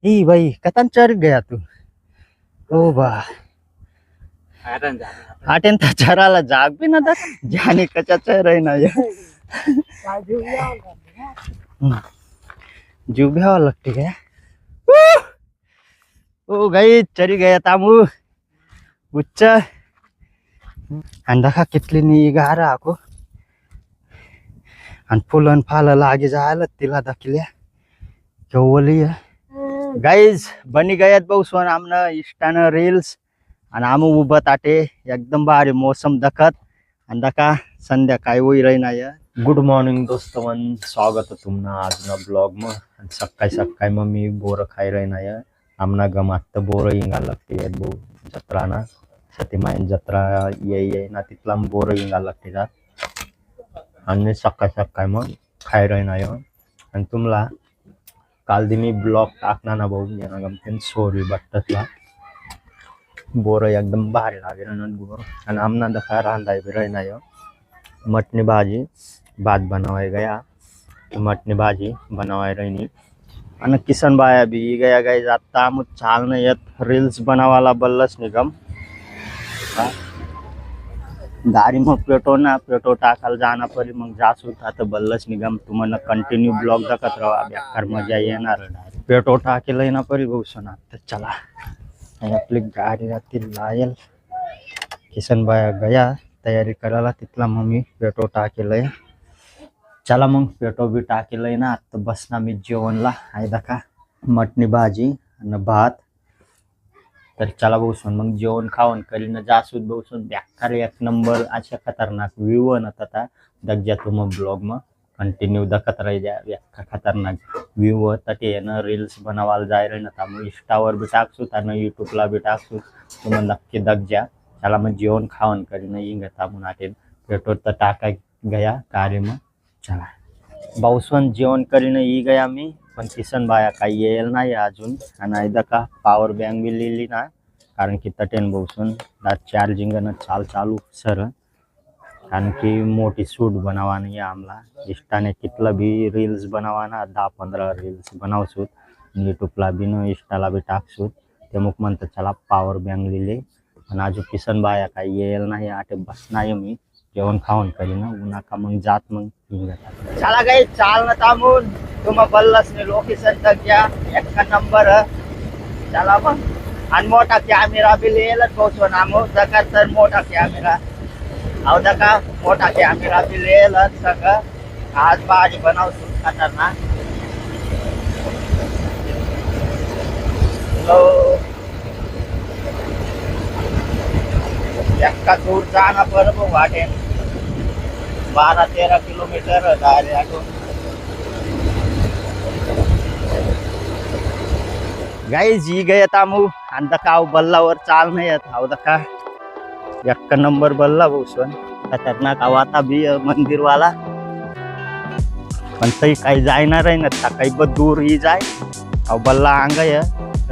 E भाई कतन चढ़ गया तू। ओ बा आटेन तो चरा ला जाग भी ना था जाने कचा चढ़ रही ना यार। जुबिया लगती है। ओ गई चरी गया तामू उच्च अंडा कितली निगारा आको आणि फुलन फाल लागे जायला तिला दाखिल्या केवली गाईज बनी गयात भाऊ सोन आमना इष्टानं रील्स आणि आम उभं ताटे एकदम भारी मोसम दखत आणि दका संध्याकाळी होई रही नाही। गुड मॉर्निंग दोस्तवन स्वागत है तुमना आज ना ब्लॉग में। सकाळी सकाळी मग मी बोर खाई रही नाही आमना गमात बोर इंगा लागते भाऊ जत्रा ना सतीमायन जत्रा ये ना तिथला बोर इंगा लागते जात आणि सकाळी सकाळी मग खाई रही नाही। आणि तुम्हाला काल दी मी ब्लॉग टाकना ना भाऊ यांना गमते सोरी बट्टतला बोर एकदम भारी लागे बोर आणि आमना दखा रांधाय भी रही नाही। मटनी भाजी भात बनवाय गया मटनी भाजी बनवाय रही आणि किसन बाया भी गया गई जाता मग चाल नहीं येत रील्स बनावाला बल्लस निगम गाड़ी में पेट्रोल टाकल जाना पड़ी मग जास होता तो बल्लस निगम तुम्हाला कंटिन्यू ब्लॉग दखत रहा बेकार मजा येणार पेट्रोल टाके लेना पड़ी भाऊ सोना तो चला आपली गाडी राहतील लायल किसन बाया गया तयारी करायला तिथला मग मी पेट्रोल टाकेलय चला मग पेट्रोल भी टाकेलय ना आता बसना मी जेवणला आहे दका मटणी भाजी आणि भात तर चला बसून मग जेवण खावण करीन जासूद बसून बेकार एक नंबर अशा खतरनाक व्ह्यू न आता दग्जा तुम ब्लॉग में कंटिन्यू दखत रही जाए खतरनाक व्ह्यू तटे न रील्स बनवायला जाय रही ना मग इंस्टावर भी टाकसू आणि यूट्यूबला भी टाकसू तुम नक्की दग्जा चला मग जेवण खावण करीन इंगता म्हणून आटेन पेट्रोल तर टाकाय गया कार्य में चला बाऊसवन जेवण करीन ई गया मी पण किसन बाया काही येईल नाही अजून आणि दका पॉवर बँक भी लिहिली ना कारण की तटेन बाऊसन चार्जिंग न चालू सर कारण की मोठी सूट बनवानी आमला इंस्टाने कितला भी रील्स बनवाना 10-15 रील्स बनवसूत यूट्यूबला भी न इंस्टाला भी टाकसूत ते मग म्हणतात चला पॉवर बँक लिहिले आणि अजून किसन बाया काही येईल नाही आटे बस नाही मी जेवण खावण करीन उन्हा का मग जात मग चला गई चाल न थांबून तुम बल्लस ने लोकेशन तक गया एक नंबर चला मग आणि मोठा कॅमेरा भी लिहिलंच पोहोचो ना मग दका तर मोठा कॅमेरा अहो दका मोठा कॅमेरा भी लिहिलंच सगळं आज भाजी बनवतो खतरनाक एक्का दूर जाना बरोबर वाटेन 12-13 किलोमीटर गाईज ही गय तामू आणि दका बल्लावर चाल नाही येत हाव दका एक नंबर बल्ला भाऊसन खतरनाक आता भी मंदिर वाला पण तरी काही जायणार आहे ना काही बद दूर ही जाय अहो बल्ला अंग आहे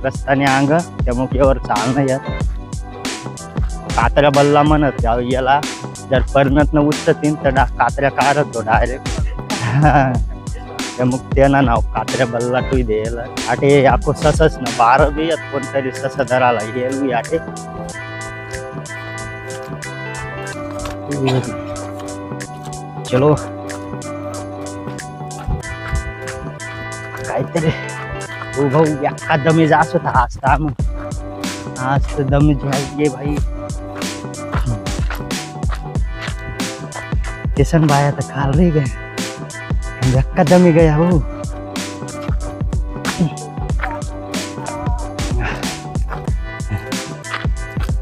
रस्त्याने अंग त्यामुळे यावर चाल नाही येत कात्र्या बल्ला म्हणत याला जर परनत न उचतीन तर कात्र्या कारतो डायरेक्ट मग त्यांना नाव कात्र्या बल्ला टू द्यायला आटे आको ससच ना 12 बी येत कोणतरी सस धराला येल आटे चलो काहीतरी ओ भाऊ एका दमी जास होता आज तर दम जाइए भाई किसन बाया तो खाल रही गए यक्का दमी गया हो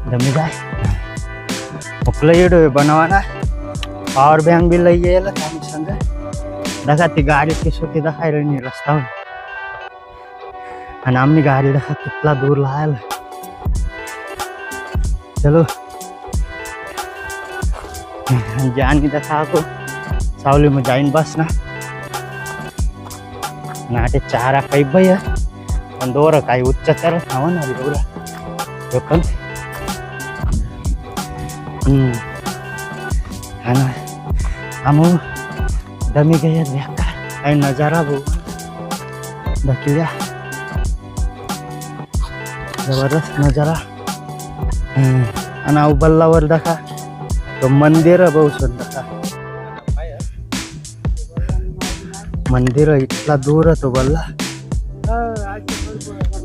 दमी जाए मोकला येडो बनवाना पॉवर बँक भी लई येला संग दखा ती गाडी कशी होती दखाय रही रस्त्यावर आणि आमनी गाडी दखा कितला दूर लायल चलो जान की दखा को सावली में जाइन बस ना नाटे चारा काही भैया पण दोर काही उच्चतर हवा ना एवढा तो पण हा ना हम दमी गया बेकार काही नजारा भाऊ दाखवूया जबरदस्त नजारा. आणि बल्लावर दाखा तो मंदिर बहुत सुंदर. मंदिर इतला दूर तो बल्ला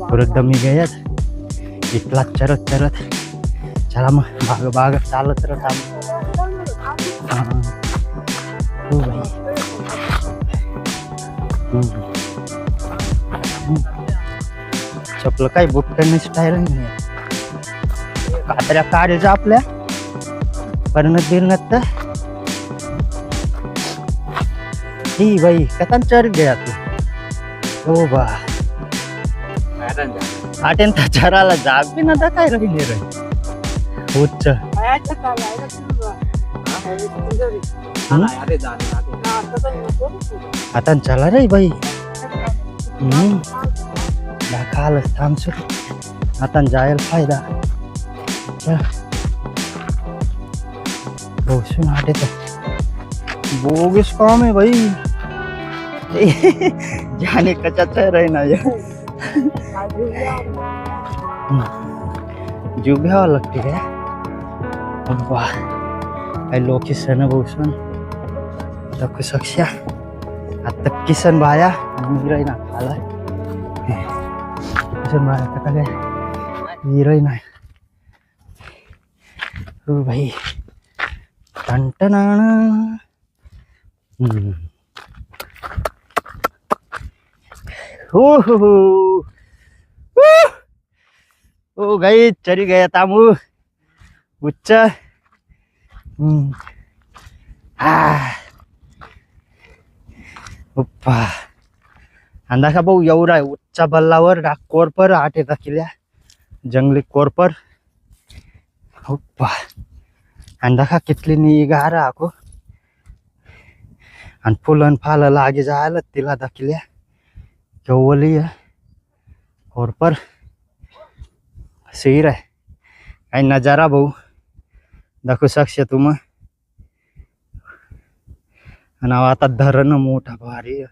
परत मी गयात इतला चरत चरत. चला मग बाग बाग चालत राहत. हो भाई. चपलं काही बुट्ट्यांनी स्टाईल नाही. कात्र्या काढायच्या आपल्या परनत बिरनत तर ही बाई कथान चढ गया तू. हो बा आटेन तर चराला जाग बी ना काय राहिले रे. उच्च आता चला रे बाई. दाखल थांब सुरू आता जायला फायदा. बसून आटे तर बोगस काम आहे भाई. जाने कचाच रही ना जीव घ्यावा लागते काय. वाह काय लोकेशन बसून दाखवू शकशा. आता किसन बाया विरय ना खाला. किसन बाया कथा काय विरय ना. हो भाई टंटनाना. हो ओ गई चरी गया तामू उच्च. उप्पा अंदा का भाऊ एवढा उच्च बल्लावर कोरपर आठ येता किल्या जंगली कोरपर. उप्पा अंदा का कितली निगार आको आणि फुलन फाल लागे जायला तिला दाखिल्या केवली कोरपर. सही आहे काही नजारा भाऊ दाखवू शकशे तुम. आणि आता धरण मोठा भारी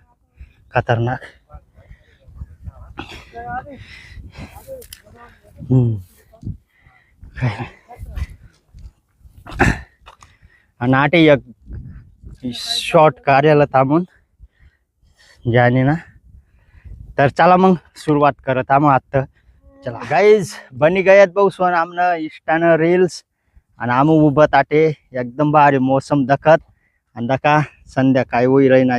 खतरनाक. आणि आटे एक शॉर्ट कार्याला थांबून जाने ना. तर चला मग सुरुवात करत आम आता. चला गाईज बनी गयात भाऊ सोन आमनं इष्टानं रील्स. आणि आम उभत आटे एकदम भारी मोसम दखत. आणि दका संध्याकाळी होई रही ना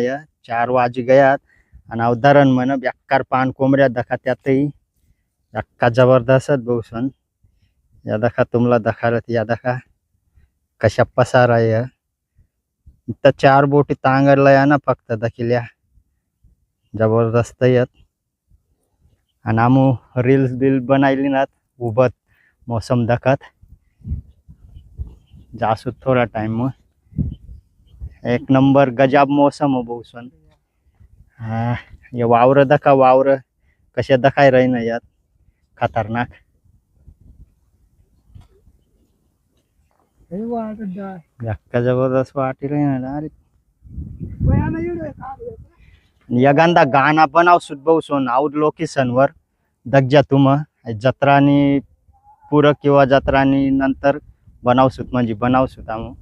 4 वाजे गयात. आणि अवधारण म्हण बेकार पान कोंबड्या दखा त्यातही अक्का जबरदस्त भाऊ सोन. या दखा तुमला दखालत या दखा कशा पसार आहे. तर 4 बोटी तांगरला या ना फक्त दखिल्या जबरदस्त येत. आणि आमू रील्स बिल बनायली ना उभत मौसम दखत जासू थोडा टाइम मग. एक नंबर गजाब मौसम हो बहुसन. हा ये वावर दखा वावर कशा दखाय रही ना यात खतरनाक. अक्का जबरदस्त वाटी रही ना. अरे यगंदा गाणं बनाव सुद बहुसन आउट लोकेशन वर दग्जा तुम जत्रानी पूर किंवा जत्रानी नंतर बनावसूत म्हणजे बनावसूत आम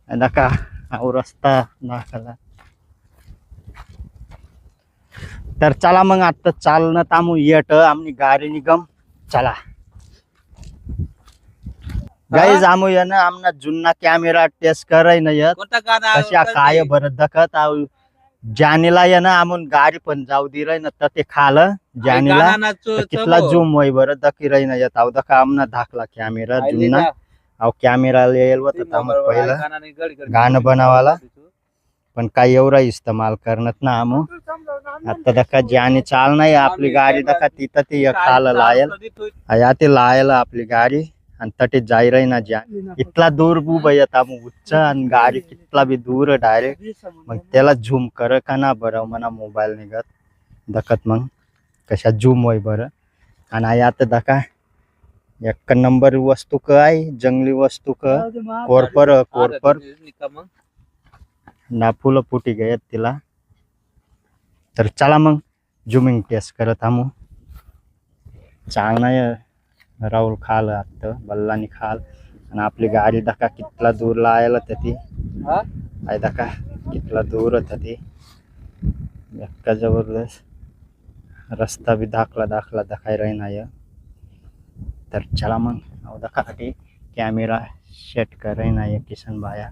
नका रस्ता दाखला. तर चला मग आता चालणं तामू येट आमनी गाडी निगम. चला गाईज आमू ये ना आमना जुन्ना कॅमेरा टेस्ट कराय ना येत कशा काय भरत दखत. जानीला ये ना आमून गाडी पण जाऊ दी रही ना तर ते खाल जानीला कितला झूम होई बरं दखी रही ना येत. अव दखा आमना धाकला कॅमेरा जुन्ना अव कॅमेरा येईल होत पहिलं गाणं बनावाला पण काही एवढा इस्तेमाल करत ना आमू. आता दखा जानी चाल नाही आपली गाडी दखा तिथं ती खाल लायल या ते लायल आपली गाडी. आणि तटे जाई रही ना ज्या इतला दूर उभं येत आम उच्च आणि गाडी कितला बी दूर डायरेक्ट. मग त्याला झूम कर का ना बरं म्हणा मोबाईल निघत दखत मग कशा झूम होई बरं. आणि आता दखा एक नंबर वस्तू काय जंगली वस्तू कोरपर कोरपर ना फुलं फुटी गयत तिला. तर चला मग झुमिंग टेस्ट करत आमू. चालना राहुल खाल आता बल्लानी खाल आणि आपली गाडी दका कितला दूर लायला ती आहे दका कितला दूर होता ती इतका जबरदस्त रस्ता भी दाखला दाखाय राही तर चला मग दका कॅमेरा सेट कर रही किशन भाया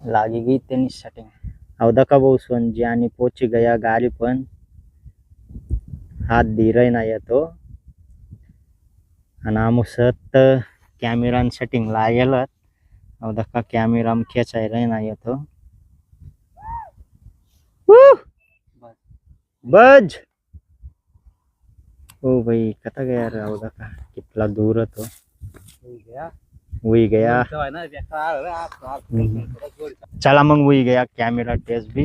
लागी गई तेनी सेटिंग अवदका बहु जी आणि पोची गया गाडी पण हात दी रही नाही तो आणि आमुसत कॅमेरा सेटिंग लागेल अवदका कॅमेरा खेचाय रही नाही तो बज ओ भाई कता गया रे अवदका कितना दूर तो वही गया चला मग वही गया कॅमेरा टेस्ट भी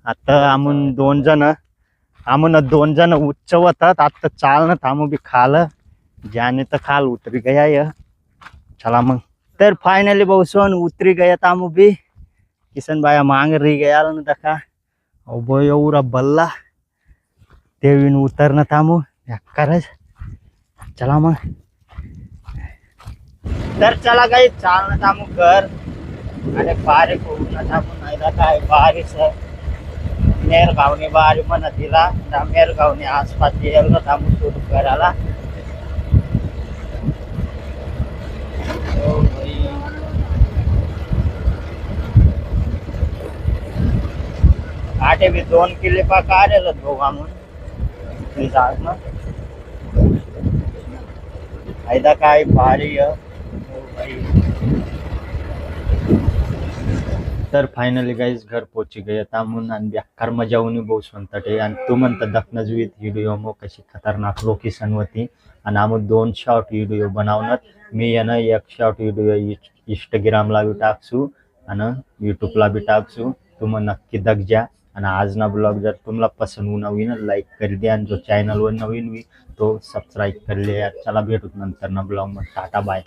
आता आम्ही दोन जण उच्च होतात आता चालणं थांबू बी खाल ज्याने तर खाल उतरी गया चला मग तर फायनली बहुसन उतरी गया तामू भी किशन भाया मांग रही गया ना दका अबो एवढा बल्ला तेवीन उतरणं थांबू खरंच चला मग तर चला काही चालणं थांबू कर आणि बारीक होऊन थांबू नाही काय बारीक मेरगावने बारी म्हणत दिला मेरगावने आसपास येईल ना थांबू सुरू करायला आठे भी 2 किले पा काढेल भाऊ आम्ही जात ना फायदा काय भारी तर फायनली गाईज घर पोची गए तामून आणि बेकार मजा होऊन बहु म्हणतात आणि तू म्हणता दखनच विथ व्हिडिओ मग कशी खतरनाक लोकेशन होती आणि आम्ही 2 शॉर्ट व्हिडिओ बनवणार मी यानं 1 शॉर्ट व्हिडिओ इंस्टाग्रामला बी टाकसू आणि यूट्यूबला बी टाकसू तुम्ही नक्की दख जा आणि आज ना ब्लॉग जर तुम्हाला पसंद होऊन होईन लाईक कर द्या आणि जो चॅनलवर नवीन तो सबस्क्राईब कर लिया चला भेटू नंतर ना ब्लॉग मध्ये टाटा बाय